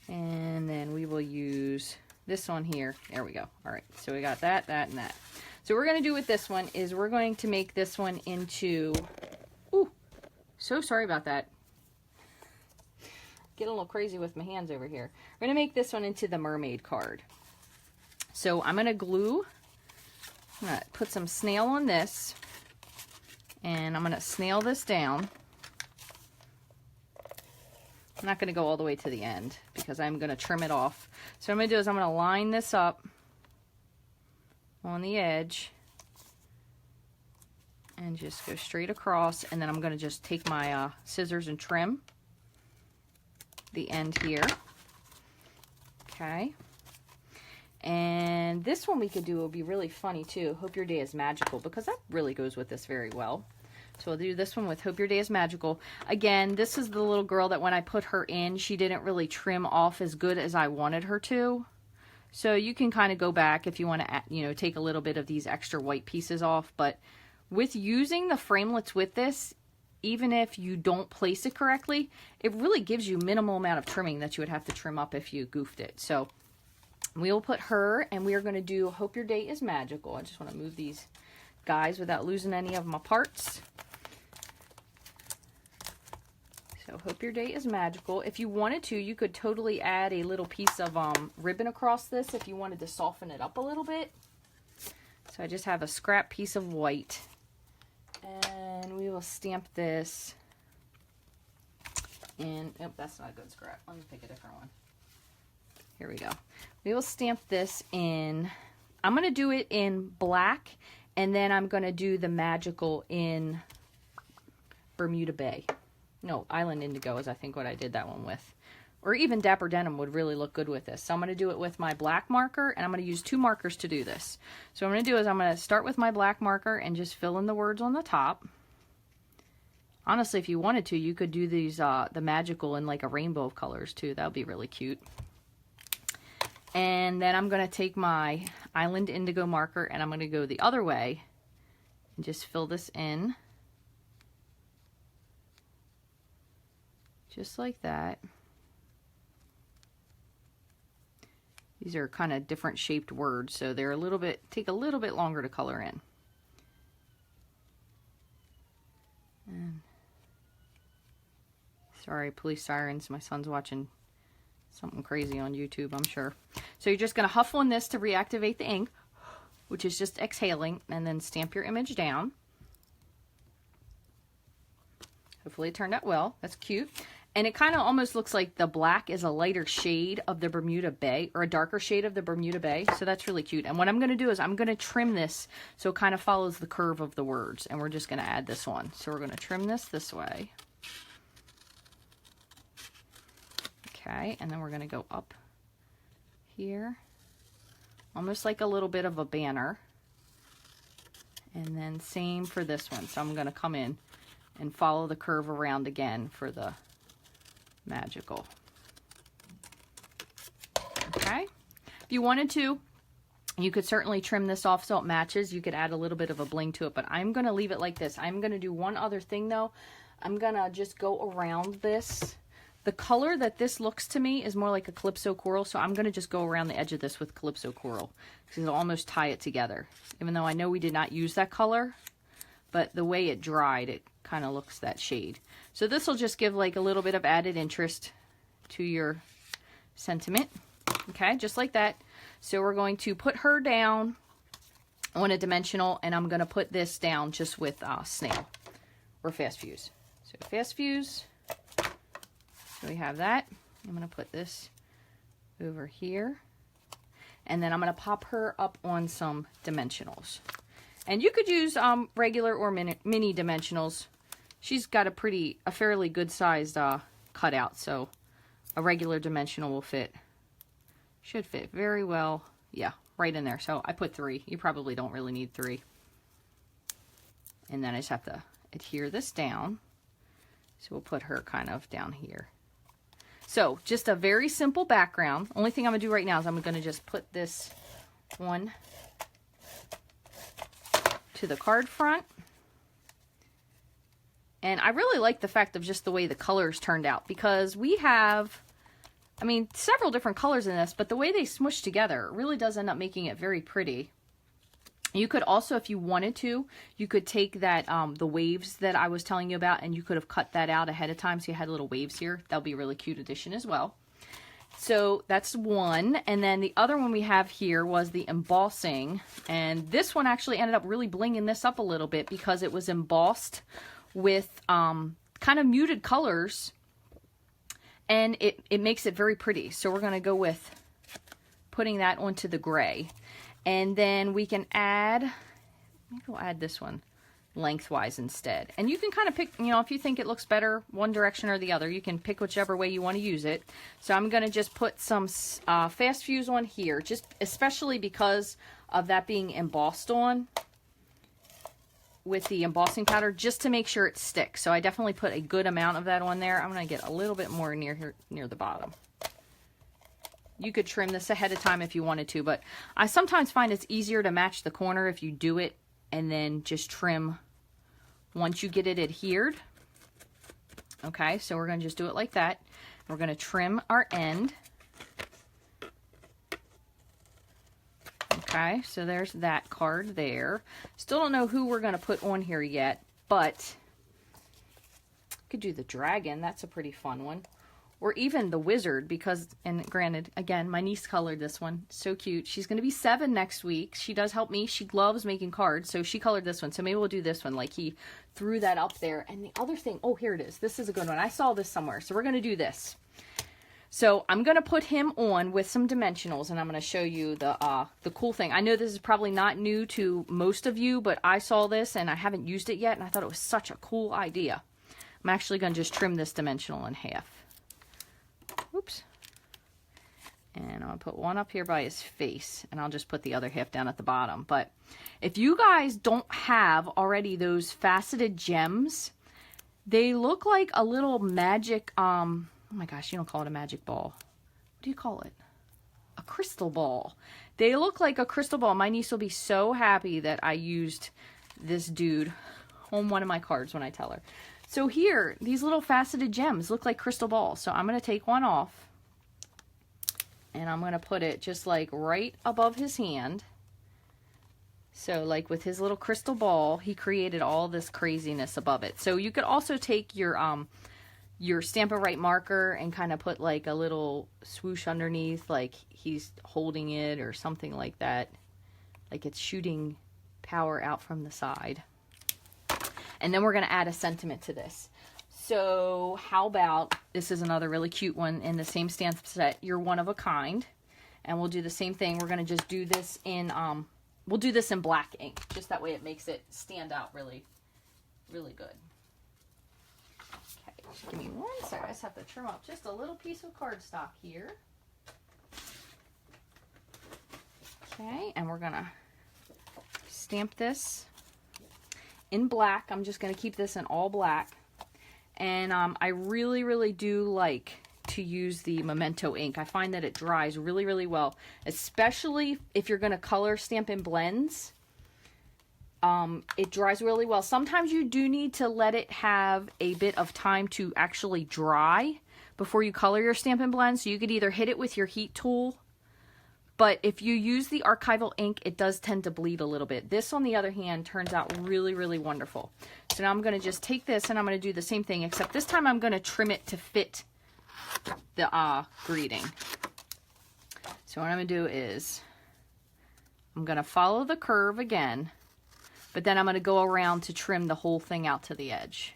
And then we will use this one here. There we go. All right, so we got that, that, and that. So what we're going to do with this one is we're going to make this one into, ooh, so sorry about that. Getting a little crazy with my hands over here. We're going to make this one into the mermaid card. So I'm going to glue, I'm going to put some snail on this, and I'm going to snail this down. I'm not going to go all the way to the end because I'm going to trim it off. So what I'm going to do is I'm going to line this up on the edge and just go straight across, and then I'm going to just take my scissors and trim the end here. Okay. And this one we could do will be really funny too. Hope your day is magical, because that really goes with this very well. So we'll do this one with Hope Your Day is Magical. Again, this is the little girl that when I put her in, she didn't really trim off as good as I wanted her to. So you can kind of go back if you want to, you know, take a little bit of these extra white pieces off. But with using the framelits with this, even if you don't place it correctly, it really gives you minimal amount of trimming that you would have to trim up if you goofed it. So we will put her, and we are going to do Hope Your Day is Magical. I just want to move these guys without losing any of my parts. So Hope Your Day is Magical. If you wanted to, you could totally add a little piece of ribbon across this if you wanted to soften it up a little bit. So I just have a scrap piece of white, and we will stamp this in, oh, that's not a good scrap. Let me pick a different one. Here we go. We will stamp this in, I'm going to do it in black, and then I'm going to do the magical in Bermuda Bay. No, Island Indigo is I think what I did that one with. Or even Dapper Denim would really look good with this. So I'm going to do it with my black marker, and I'm going to use 2 markers to do this. So what I'm going to do is I'm going to start with my black marker and just fill in the words on the top. Honestly, if you wanted to, you could do these, the magical in like a rainbow of colors too. That would be really cute. And then I'm going to take my Island Indigo marker, and I'm going to go the other way and just fill this in. Just like that. These are kind of different shaped words, so they're a little bit, take a little bit longer to color in. And sorry, police sirens. My son's watching something crazy on YouTube, I'm sure. So you're just going to huff on this to reactivate the ink, which is just exhaling, and then stamp your image down. Hopefully it turned out well. That's cute. And it kind of almost looks like the black is a lighter shade of the Bermuda Bay, or a darker shade of the Bermuda Bay. So that's really cute. And what I'm going to do is I'm going to trim this so it kind of follows the curve of the words. And we're just going to add this one. So we're going to trim this way. Okay, and then we're going to go up here. Almost like a little bit of a banner. And then same for this one. So I'm going to come in and follow the curve around again for the magical. Okay, if you wanted to, You could certainly trim this off so it matches. You could add a little bit of a bling to it, but I'm going to leave it like this. I'm going to do one other thing though. I'm going to just go around this. The color that this looks to me is more like a Calypso Coral, so I'm going to just go around the edge of this with Calypso Coral because it'll almost tie it together. Even though I know we did not use that color, but the way it dried, it kind of looks that shade. So this will just give like a little bit of added interest to your sentiment. Okay, just like that. So we're going to put her down on a dimensional, and I'm going to put this down just with snail or fast fuse. So fast fuse. So we have that. I'm going to put this over here. And then I'm going to pop her up on some dimensionals. And you could use regular or mini dimensionals. She's got a fairly good sized cutout, so a regular dimensional will fit. Should fit very well. Yeah, right in there. So I put 3. You probably don't really need 3. And then I just have to adhere this down. So we'll put her kind of down here. So just a very simple background. Only thing I'm going to do right now is I'm going to just put this one to the card front. And I really like the fact of just the way the colors turned out, because we have, I mean, several different colors in this, but the way they smush together really does end up making it very pretty. You could also, if you wanted to, you could take that, the waves that I was telling you about, and you could have cut that out ahead of time so you had little waves here. That'll be a really cute addition as well. So that's one. And then the other one we have here was the embossing. And this one actually ended up really blinging this up a little bit because it was embossed with kind of muted colors. And it makes it very pretty. So we're going to go with putting that onto the gray. And then we can add, maybe we'll add this one lengthwise instead. And you can kind of pick, you know, if you think it looks better one direction or the other, you can pick whichever way you want to use it. So I'm going to just put some fast fuse on here, just especially because of that being embossed on with the embossing powder, just to make sure it sticks. So I definitely put a good amount of that on there. I'm going to get a little bit more near here, near the bottom. You could trim this ahead of time if you wanted to, but I sometimes find it's easier to match the corner if you do it and then just trim once you get it adhered. Okay, so we're going to just do it like that. We're going to trim our end. Okay, so there's that card there. Still don't know who we're going to put on here yet, but could do the dragon. That's a pretty fun one. Or even the wizard, because, and granted, again, my niece colored this one. So cute. She's going to be 7 next week. She does help me. She loves making cards, so she colored this one. So maybe we'll do this one. Like, he threw that up there. And the other thing, oh, here it is. This is a good one. I saw this somewhere. So we're going to do this. So I'm going to put him on with some dimensionals, and I'm going to show you the cool thing. I know this is probably not new to most of you, but I saw this, and I haven't used it yet, and I thought it was such a cool idea. I'm actually going to just trim this dimensional in half. Oops. And I'm going to put one up here by his face, and I'll just put the other half down at the bottom. But if you guys don't have already those faceted gems, they look like a little magic, oh my gosh, you don't call it a magic ball. What do you call it? A crystal ball. They look like a crystal ball. My niece will be so happy that I used this dude on one of my cards when I tell her. So here, these little faceted gems look like crystal balls. So I'm going to take one off, and I'm going to put it just like right above his hand. So like with his little crystal ball, he created all this craziness above it. So you could also take your Stampin' Up marker and kind of put like a little swoosh underneath, like he's holding it or something like that. Like it's shooting power out from the side. And then we're going to add a sentiment to this. So how about, this is another really cute one in the same stamp set, You're One of a Kind. And we'll do the same thing. We're going to just do this in, we'll do this in black ink. Just that way it makes it stand out really, really good. Okay, just give me one second. I just have to trim up just a little piece of cardstock here. Okay, and we're going to stamp this in black. I'm just going to keep this in all black. And I really, really do like to to use the Memento ink. I find that it dries really, really well, especially if you're going to color Stampin' Blends. It dries really well. Sometimes you do need to let it have a bit of time to actually dry before you color your Stampin' Blends. So you could either hit it with your heat tool, but if you use the archival ink, it does tend to bleed a little bit. This, on the other hand, turns out really, really wonderful. So now I'm going to just take this and I'm going to do the same thing, except this time I'm going to trim it to fit the greeting. So what I'm going to do is I'm going to follow the curve again, but then I'm going to go around to trim the whole thing out to the edge.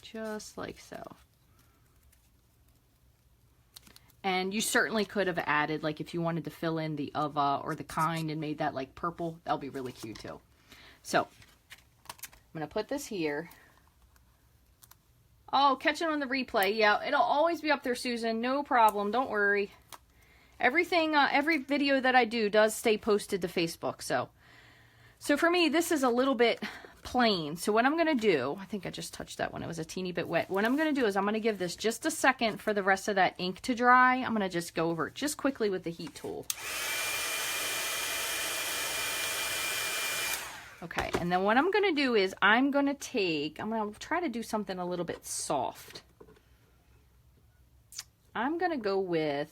Just like so. And you certainly could have added, like if you wanted to fill in the or the kind and made that like purple, that'll be really cute too. So I'm going to put this here. Oh, catch it on the replay. Yeah, it'll always be up there, Susan. No problem. Don't worry. Everything, every video that I do does stay posted to Facebook. So for me, this is a little bit plain. So what I'm going to do, I think I just touched that one. It was a teeny bit wet. What I'm going to do is I'm going to give this just a second for the rest of that ink to dry. I'm going to just go over it just quickly with the heat tool. Okay, and then what I'm going to do is I'm going to try to do something a little bit soft. I'm going to go with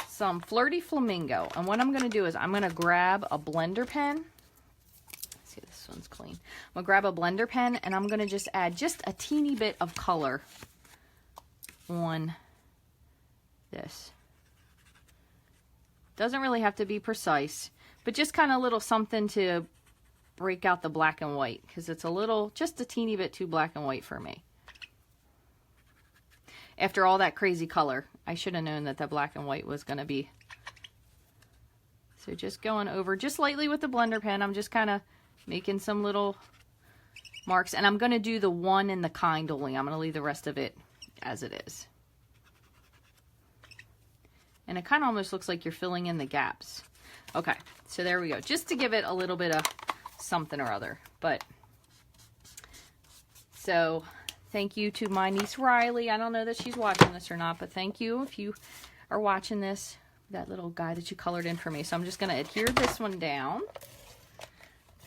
some Flirty Flamingo. And what I'm going to do is I'm going to grab a blender pen. See, this one's clean. I'm going to grab a blender pen and I'm going to just add just a teeny bit of color on this. Doesn't really have to be precise, but just kind of a little something to break out the black and white, because it's just a teeny bit too black and white for me. After all that crazy color, I should have known that the black and white was going to be. So just going over just lightly with the blender pen. I'm just kind of making some little marks, and I'm going to do the one and the kind only. I'm going to leave the rest of it as it is. And it kind of almost looks like you're filling in the gaps. Okay, so there we go. Just to give it a little bit of something or other. But so thank you to my niece Riley. I don't know that she's watching this or not, but thank you if you are watching this, that little guy that you colored in for me. So I'm just going to adhere this one down.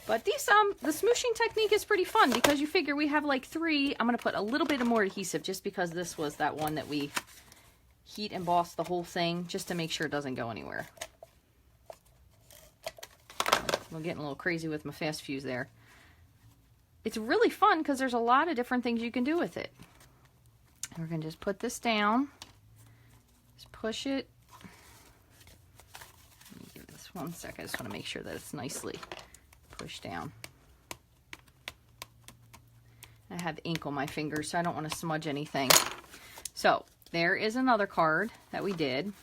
But these the smooshing technique is pretty fun, because you figure we have like 3. I'm going to put a little bit more adhesive just because this was that one that we heat embossed the whole thing, just to make sure it doesn't go anywhere. I'm getting a little crazy with my fast fuse there. It's really fun because there's a lot of different things you can do with it. And we're going to just put this down. Just push it. Let me give this 1 second. I just want to make sure that it's nicely pushed down. I have ink on my fingers, so I don't want to smudge anything. So there is another card that we did.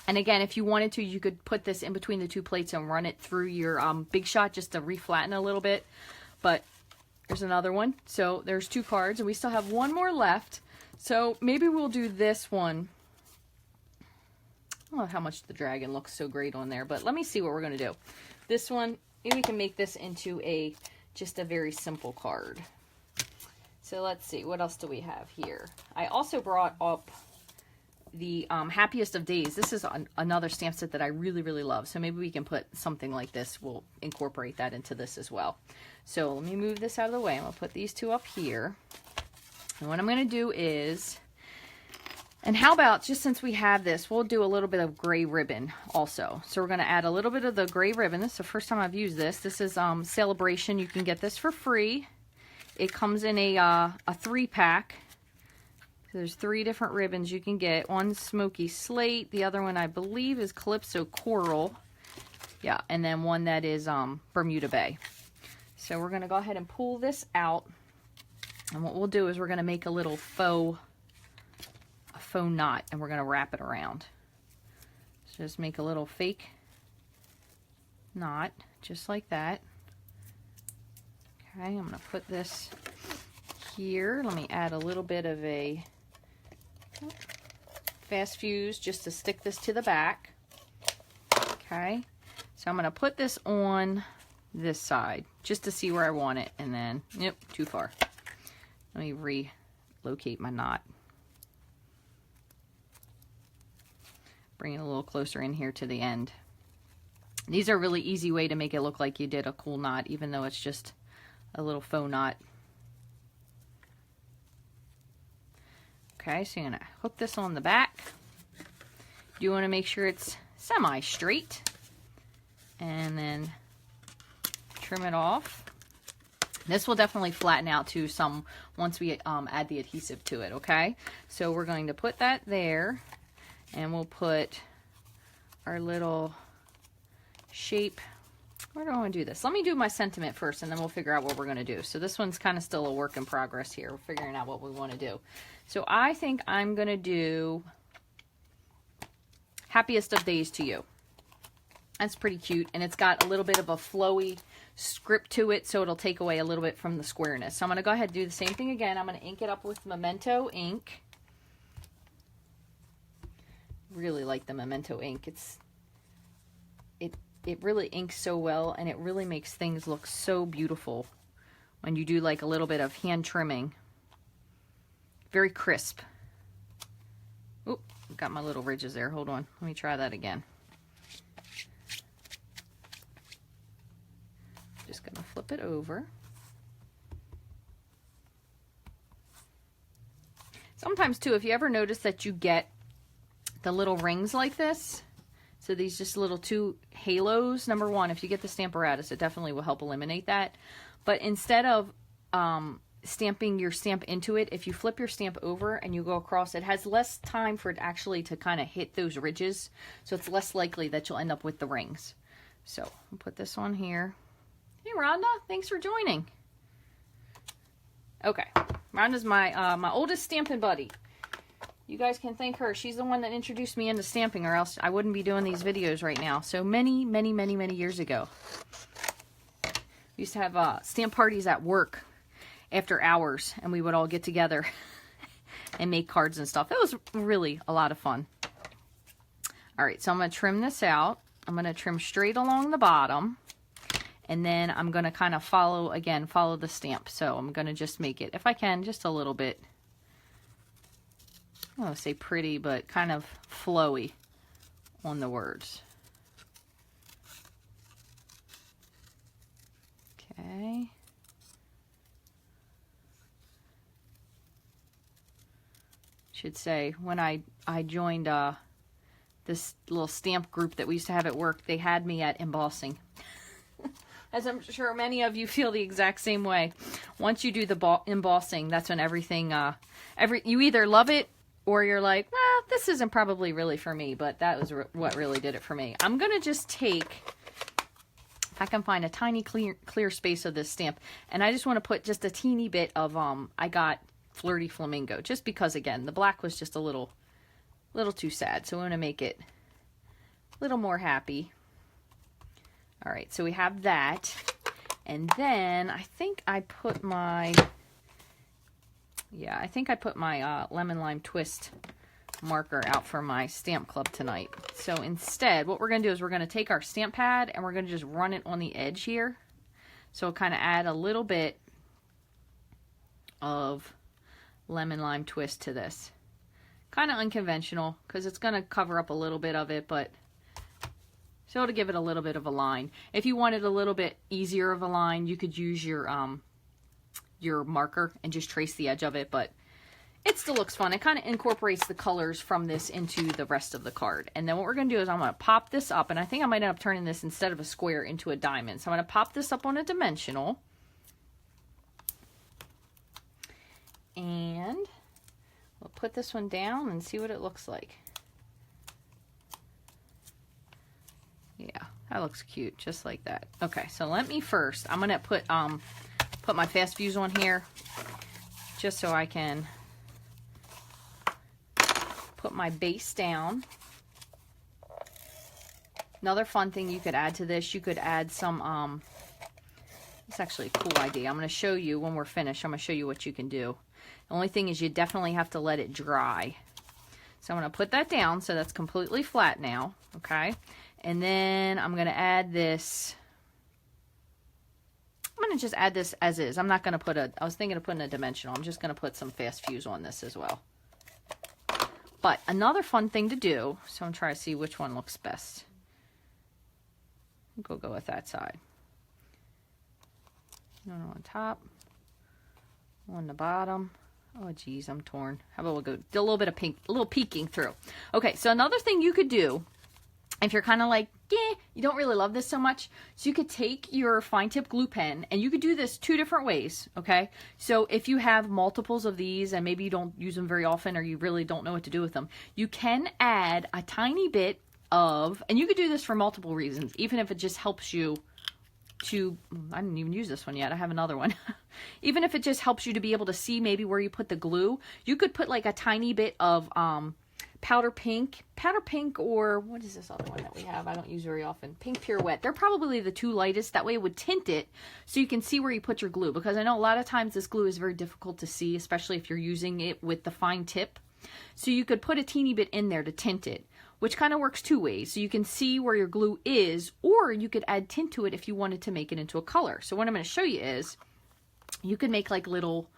And again, if you wanted to, you could put this in between the 2 plates and run it through your Big Shot just to reflatten a little bit. But there's another one. So there's 2 cards, and we still have 1 more left. So maybe we'll do this one. I don't know how much the dragon looks so great on there, but let me see what we're going to do. This one, maybe we can make this into just a very simple card. So let's see, what else do we have here? I also brought up the Happiest of Days. This is another stamp set that I really, really love. So maybe we can put something like this. We'll incorporate that into this as well. So let me move this out of the way. I'm going to put these 2 up here. And what I'm going to do is, and how about, just since we have this, we'll do a little bit of gray ribbon also. So we're going to add a little bit of the gray ribbon. This is the first time I've used this. This is Celebration. You can get this for free. It comes in a 3-pack. There's 3 different ribbons you can get. One's Smoky Slate. The other one, I believe, is Calypso Coral. Yeah, and then one that is Bermuda Bay. So we're going to go ahead and pull this out. And what we'll do is we're going to make a little faux knot, and we're going to wrap it around. So just make a little fake knot, just like that. Okay, I'm going to put this here. Let me add a little bit of a fast fuse just to stick this to the back. Okay, So I'm going to put this on this side just to see where I want it, and then, nope, too far. Let me relocate my knot. Bring it a little closer in here to the end. These are a really easy way to make it look like you did a cool knot, even though it's just a little faux knot. Okay, so you're going to hook this on the back. You want to make sure it's semi-straight. And then trim it off. This will definitely flatten out to some once we add the adhesive to it, okay? So we're going to put that there, and we'll put our little shape. Where do I want to do this? Let me do my sentiment first, and then we'll figure out what we're going to do. So this one's kind of still a work in progress here. We're figuring out what we want to do. So I think I'm going to do Happiest of Days to You. That's pretty cute, and it's got a little bit of a flowy script to it, so it'll take away a little bit from the squareness. So I'm going to go ahead and do the same thing again. I'm going to ink it up with Memento ink. Really like the Memento ink. It really inks so well, and it really makes things look so beautiful when you do like a little bit of hand trimming. Very crisp. Oop, got my little ridges there. Hold on. Let me try that again. Just going to flip it over. Sometimes too, if you ever notice that you get the little rings like this, so these just little two halos, number one, if you get the Stamparatus, it definitely will help eliminate that. But instead of stamping your stamp into it, if you flip your stamp over and you go across, it has less time for it actually to kind of hit those ridges, so it's less likely that you'll end up with the rings. So I'll put this on here. Hey Rhonda, thanks for joining. Okay, Rhonda's my oldest stamping buddy. You guys can thank her. She's the one that introduced me into stamping, or else I wouldn't be doing these videos right now. So many years ago. We used to have stamp parties at work after hours, and we would all get together and make cards and stuff. That was really a lot of fun. All right, so I'm going to trim this out. I'm going to trim straight along the bottom. And then I'm going to kind of follow the stamp. So I'm going to just make it, if I can, just a little bit, I don't want to say pretty, but kind of flowy on the words. Okay. Should say, when I joined this little stamp group that we used to have at work, they had me at embossing. As I'm sure many of you feel the exact same way. Once you do the embossing, that's when everything, you either love it or you're like, well, this isn't probably really for me, but that was what really did it for me. I'm going to just take, if I can find a tiny clear space of this stamp, and I just want to put just a teeny bit of, I got Flirty Flamingo, just because, again, the black was just a little too sad, so I'm going to make it a little more happy. All right, so we have that, and then I think I put my, lemon lime twist marker out for my stamp club tonight. So instead, what we're going to do is we're going to take our stamp pad and we're going to just run it on the edge here. So kind of add a little bit of lemon lime twist to this. Kind of unconventional because it's going to cover up a little bit of it, but so to give it a little bit of a line. If you wanted a little bit easier of a line, you could use your marker and just trace the edge of it, but it still looks fun. It kind of incorporates the colors from this into the rest of the card. And then what we're going to do is I'm going to pop this up, and I think I might end up turning this instead of a square into a diamond. So I'm going to pop this up on a dimensional. And we'll put this one down and see what it looks like. Yeah, that looks cute, just like that. Okay, so let me first, I'm gonna put my fast views on here, just so I can put my base down. Another fun thing you could add to this, you could add some, it's actually a cool idea. I'm gonna show you when we're finished. I'm gonna show you what you can do. The only thing is you definitely have to let it dry. So I'm gonna put that down, so that's completely flat now, okay? And then I'm going to add this. I'm going to just add this as is. I'm not going to put I was thinking of putting a dimensional. I'm just going to put some fast fuse on this as well. But another fun thing to do, so I'm trying to see which one looks best. I think we'll go with that side. One on top, on the bottom. Oh, geez, I'm torn. How about we'll go do a little bit of pink, a little peeking through. Okay, so another thing you could do, if you're kind of like, yeah, you don't really love this so much, so you could take your fine tip glue pen, and you could do this 2 different ways, okay? So if you have multiples of these, and maybe you don't use them very often, or you really don't know what to do with them, you can add a tiny bit of, and you could do this for multiple reasons, even if it just helps you to, I didn't even use this one yet, I have another one. Even if it just helps you to be able to see maybe where you put the glue, you could put like a tiny bit of powder pink, or what is this other one that we have? I don't use very often. Pink Pirouette. They're probably the 2 lightest. That way it would tint it so you can see where you put your glue, because I know a lot of times this glue is very difficult to see, especially if you're using it with the fine tip. So you could put a teeny bit in there to tint it, which kind of works 2 ways. So you can see where your glue is, or you could add tint to it if you wanted to make it into a color. So what I'm going to show you is you could make like little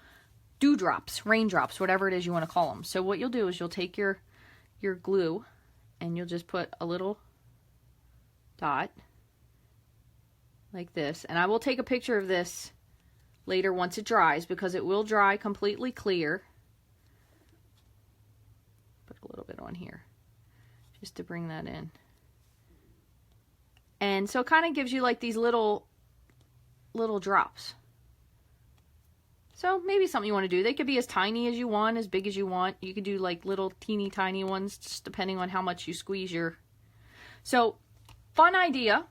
dewdrops, raindrops, whatever it is you want to call them. So what you'll do is you'll take your glue and you'll just put a little dot like this. And I will take a picture of this later once it dries, because it will dry completely clear. Put a little bit on here just to bring that in. And so it kind of gives you like these little drops. So maybe something you want to do. They could be as tiny as you want, as big as you want. You could do like little teeny tiny ones, just depending on how much you squeeze your. So fun idea.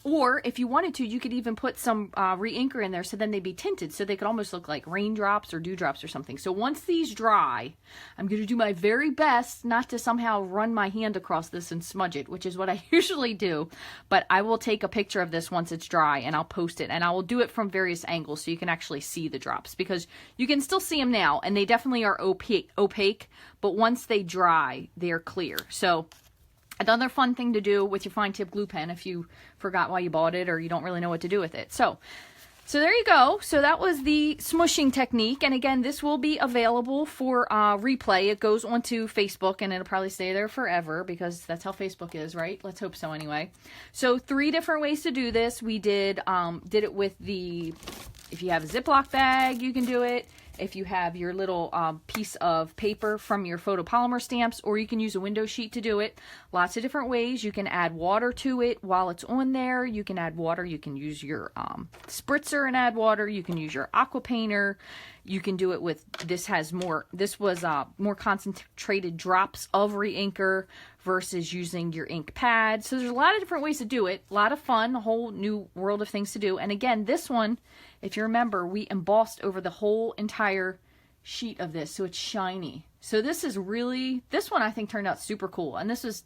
Or if you wanted to, you could even put some re-inker in there, so then they'd be tinted, so they could almost look like raindrops or dewdrops or something. So once these dry, I'm going to do my very best not to somehow run my hand across this and smudge it, which is what I usually do. But I will take a picture of this once it's dry, and I'll post it. And I will do it from various angles so you can actually see the drops, because you can still see them now, and they definitely are opaque, but once they dry, they are clear. So another fun thing to do with your fine tip glue pen if you forgot why you bought it or you don't really know what to do with it. So there you go. So that was the smooshing technique. And again, this will be available for replay. It goes onto Facebook, and it'll probably stay there forever, because that's how Facebook is, right? Let's hope so anyway. So 3 different ways to do this. We did it with if you have a Ziploc bag, you can do it. If you have your little piece of paper from your photopolymer stamps, or you can use a window sheet to do it. Lots of different ways. You can add water to it while it's on there. You can add water. You can use your spritzer and add water. You can use your aqua painter. You can do it with, this was more concentrated drops of re-inker versus using your ink pad. So there's a lot of different ways to do it. A lot of fun, a whole new world of things to do. And again, this one, if you remember, we embossed over the whole entire sheet of this, so it's shiny. So this one I think turned out super cool. And this is,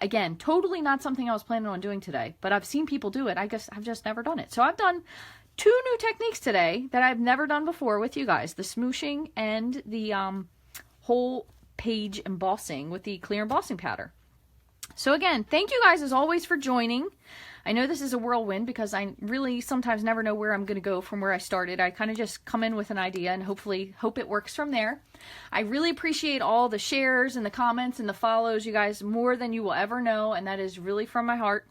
again, totally not something I was planning on doing today, but I've seen people do it. I guess I've just never done it. So I've done 2 new techniques today that I've never done before with you guys. The smooshing and the whole page embossing with the clear embossing powder. So again, thank you guys as always for joining. I know this is a whirlwind, because I really sometimes never know where I'm going to go from where I started. I kind of just come in with an idea and hopefully hope it works from there. I really appreciate all the shares and the comments and the follows, you guys, more than you will ever know, and that is really from my heart.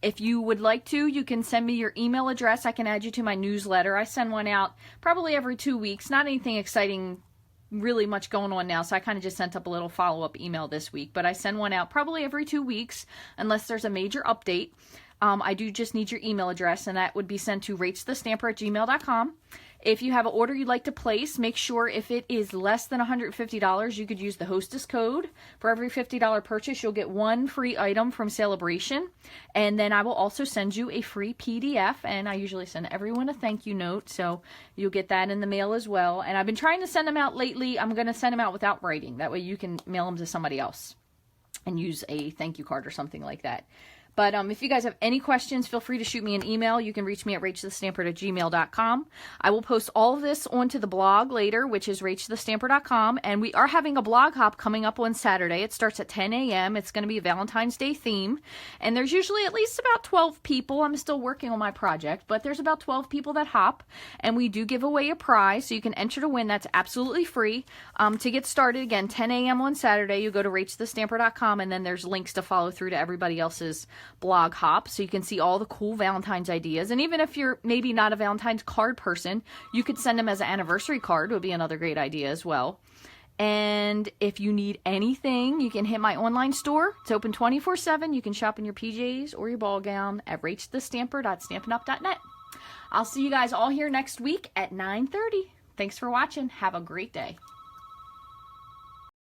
If you would like to, you can send me your email address. I can add you to my newsletter. I send one out probably every 2 weeks. Not anything exciting, really much going on now, so I kind of just sent up a little follow-up email this week, but I send one out probably every 2 weeks unless there's a major update. I do just need your email address, and that would be sent to rachthestamper@gmail.com. If you have an order you'd like to place, make sure if it is less than $150, you could use the hostess code. For every $50 purchase, you'll get 1 free item from Celebration. And then I will also send you a free PDF, and I usually send everyone a thank you note, so you'll get that in the mail as well. And I've been trying to send them out lately. I'm going to send them out without writing. That way you can mail them to somebody else and use a thank you card or something like that. But if you guys have any questions, feel free to shoot me an email. You can reach me at rachthestamper@gmail.com. I will post all of this onto the blog later, which is rachthestamper.com. And we are having a blog hop coming up on Saturday. It starts at 10 a.m. It's going to be a Valentine's Day theme. And there's usually at least about 12 people. I'm still working on my project, but there's about 12 people that hop. And we do give away a prize, so you can enter to win. That's absolutely free. To get started, again, 10 a.m. on Saturday, you go to rachthestamper.com, and then there's links to follow through to everybody else's blog hop, so you can see all the cool Valentine's ideas. And even if you're maybe not a Valentine's card person, you could send them as an anniversary card, would be another great idea as well. And if you need anything, you can hit my online store. It's open 24/7. You can shop in your PJs or your ball gown at rachthestamper.stampinup.net. I'll see you guys all here next week at 9:30. Thanks for watching. Have a great day.